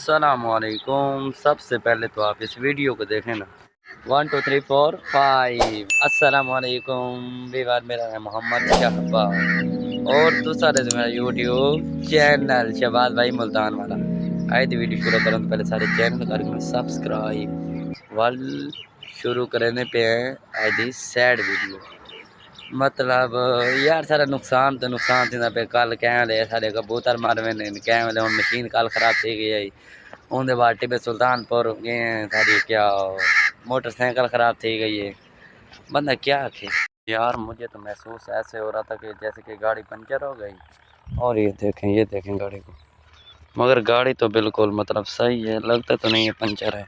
अस्सलामुअलैकुम। सबसे पहले तो आप इस वीडियो को देखें ना। 1 2 3 4 5। अस्सलामुअलैकुम वीवर, मेरा है मोहम्मद शहबाज और दूसरा मेरा यूट्यूब चैनल शहबाज भाई मुल्तान वाला। आए तो वीडियो शुरू करें तो पहले सारे चैनल करके सब्सक्राइब वाल शुरू करने पे हैं। आए दी सैड वीडियो मतलब यार सारा नुकसान तो नुकसान थी पे। कल कैं सारे कबूतर मारे ने कैं वेले हम मशीन कल खराब थी गई। उनके बाद टिबे सुल्तानपुर गए सारी क्या मोटरसाइकिल ख़राब थी गई है। बंदा क्या आखे यार। मुझे तो महसूस ऐसे हो रहा था कि जैसे कि गाड़ी पंचर हो गई। और ये देखें गाड़ी को, मगर गाड़ी तो बिल्कुल मतलब सही है, लगता तो नहीं है पंचर है।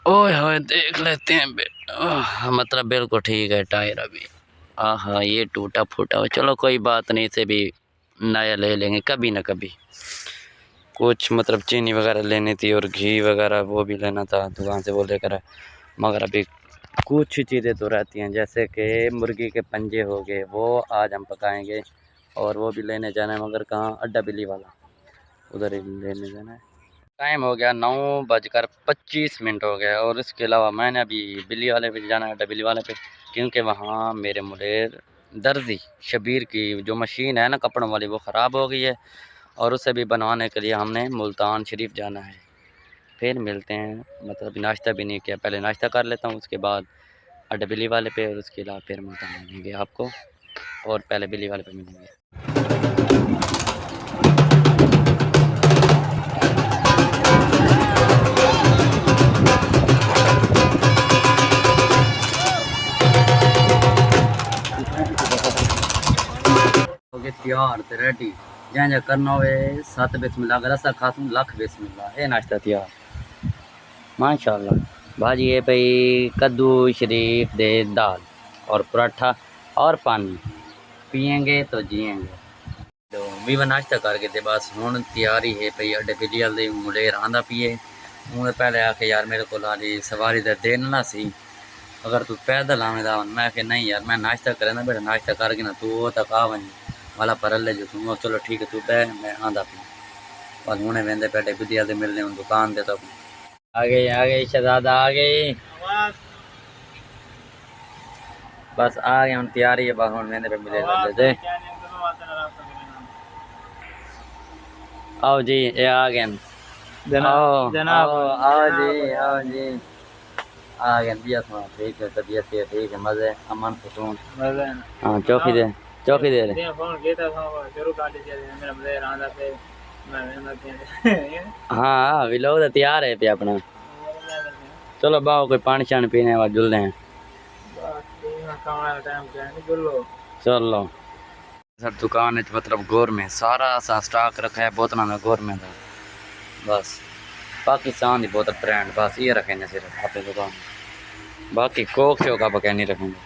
ओए होए देख लेते हैं मतलब बिल्कुल ठीक है टायर अभी। हाँ ये टूटा फूटा हो, चलो कोई बात नहीं, इसे भी नया ले लेंगे कभी ना कभी। कुछ मतलब चीनी वगैरह लेनी थी और घी वगैरह वो भी लेना था दुकान से वो लेकर। मगर अभी कुछ चीज़ें तो रहती हैं, जैसे कि मुर्गी के पंजे हो गए, वो आज हम पकाएंगे और वो भी लेने जाना है। मगर कहाँ? अड्डा बिल्ली वाला, उधर ही लेने जाना है। टाइम हो गया 9:25 हो गया और इसके अलावा मैंने अभी बिल्ली वाले पे जाना है, अड्डा बिल्ली वाले पे, क्योंकि वहाँ मेरे मुडेर दर्जी शबीर की जो मशीन है ना कपड़ों वाली, वो ख़राब हो गई है और उसे भी बनवाने के लिए हमने मुल्तान शरीफ जाना है। फिर मिलते हैं, मतलब नाश्ता भी नहीं किया, पहले नाश्ता कर लेता हूँ, उसके बाद अड्डा बिल्ली वाले पे और उसके अलावा फिर मुल्तान मिलेंगे आपको, और पहले बिल्ली वाले पे मिलेंगे। तैयार ते रेडी जहाँ जहाँ करना हो 7 बिस्मिल्लाह अगर ऐसा खासूं लख बिस्मिल्लाह। ये नाश्ता तैयार माशाल्लाह। भाजी है भाई कद्दू शरीफ दे दाल और पराठा और पानी, पियेंगे तो जिएंगे। तो भी मैं नाश्ता करके ते बस हूँ तैयारी है भाई अड्डे बिल्ली वाले मुंडे आंदा पिए। हूँ पहले आके यार मेरे को आली सवारी दे देन ना सी, अगर तू पैदल आने दा। मैं आखे नहीं यार मैं नाश्ता करे ना, बेटा नाश्ता करके ना तू वो तक आ वहीं वाला पर ले जो तू। चलो ठीक है तू बह, मैं आंदा पी बस हूने वेंदे पैटे बिल्ली वाले मिलने हूँ दुकान दे। तो आ गई शहजादा आ गई, बस आ गए हम तैयारी है बस हम मेरे पे मिले दे। आओ जी ये आ गए जनाब, आओ जी आ गए। दिया सुना ठीक है, तबीयत ठीक है, मजे अमन सुकून। हाँ चौकी दे हाँ विलोग तो तैयार है पे अपना। चलो बाओ कोई पानी शानी पीने वाला जुलते हैं। चलो सर दुकान है मतलब गोर में सारा सा स्टॉक रखा है बोतल में, गोर में था बस पाकिस्तान की बोतल ब्रांड बस ये रखेंगे सिर्फ अपनी दुकान में, बाकी कोक शो का बकै नहीं रखेंगे।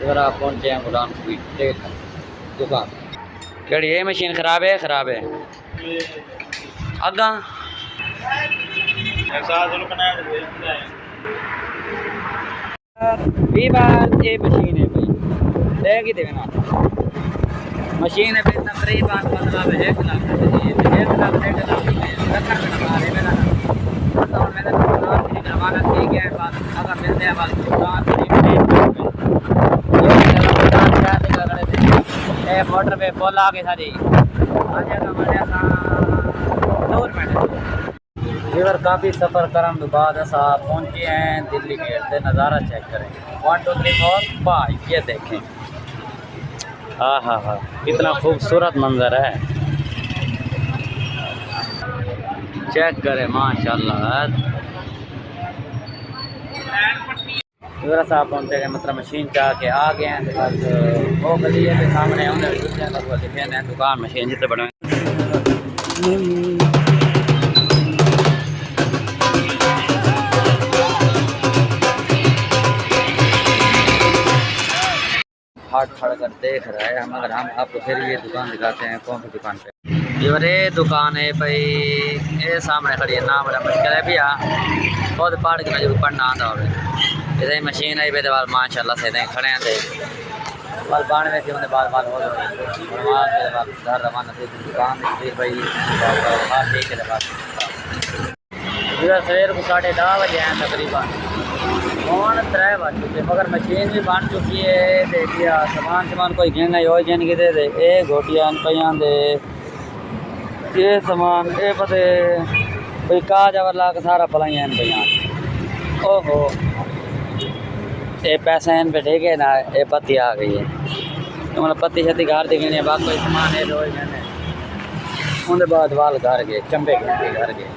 अगर आप पहुंचे हैं गुलाम स्वीट दुकान, केड़ी ये मशीन खराब है अगा ये मशीन है भाई देगी देना मशीन है भाई तकरीबन मतलब 1 लाख करवाना ठीक है। अगर मिलते हैं मोटर पे पोल आ गए सारी इधर काफ़ी सफ़र करने के बाद ऐसा पहुँचे हैं दिल्ली गेट से। नज़ारा चेक करें 1 2 3 4 5 ये देखें। हाँ कितना खूबसूरत मंजर है, चेक करें माशाल्लाह। इधर से आप पहुँचे गए मतलब मशीन चाह के आ गए हैं। बस वो गली के सामने उन्हें दुकान मशीन जितने बने हाथ खड़ कर देख रहा है हम। अगर हम आपको फिर ये दुकान दिखाते हैं कौन सी दुकान पे ये दुकान है भाई, ये सामने खड़ी है ना, बड़ा मुश्किल है भैया, बहुत पहाड़ के नजर पढ़ना आता हो। इधर मशीन आई पे माशाल्लाह से खड़े हैं बाल बाण में उन्हें बाल बाल हो घर रवाना थी दुकान भाई ठीक है। सवेर को 10:30 बजे हैं तकरीबन, कौन 3 बज चुके मगर मशीन भी बन चुकी है। देखिए सामान कोई गिनना हो गिन के दे ये गोटियां पइयां दे ये सामान ये पते कोई काज अवर ला के सारा पलाइयां पइयां। ओहो ये पैसे इन पे ठीक है ना, ये पत्ती आ गई है मतलब पत्ती छत्ती घर दी गिने बाकी कोई सामान है रोज गिने उनके बाद वाल घर गए चंबे गए घर गए।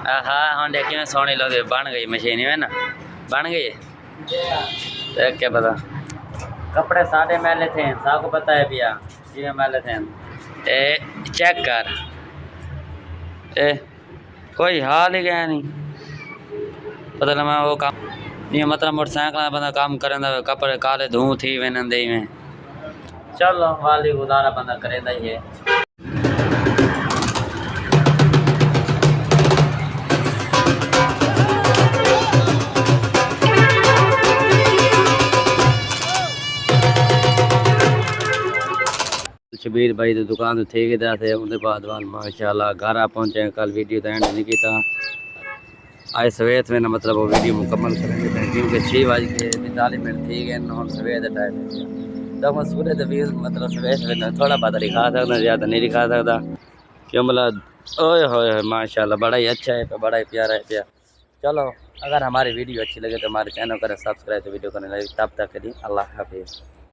हाँ हाँ देखिए सोनी लोग बन गई मशीन में ना, बन गई देख क्या पता। कपड़े साढ़े मैले थे सबको पता है भैया जी मैले थे। ए चेक कर ए कोई हाल ही गया नहीं पता लगा वो काम नहीं मतलब मोटरसाइकिल बंदा काम करें कपड़े काले धूं थी वे में चलो वाली गुजारा बंदा करेंदा ही है। शबीर भाई की दुकान तो ठीक थे उनके बाद माशाल्लाह घर आ पहुँचे। कल वीडियो तो एंड नहीं किया आज सवेर में ना मतलब वो वीडियो मुकम्मल करेंगे क्योंकि 6:42 ठीक है हम सवेर का टाइम तो मैं सूर्य तवील मतलब सवेर थोड़ा बहुत दिखा सकता ज़्यादा नहीं दिखा सकता क्यों मतलब ओए होए माशाल्लाह बड़ा ही अच्छा है बड़ा ही प्यारा है प्यार। चलो अगर हमारी वीडियो अच्छी लगे तो हमारे चैनल करें सब्सक्राइब तो वीडियो करने लगे तब तक के लिए अल्लाह हाफिज़।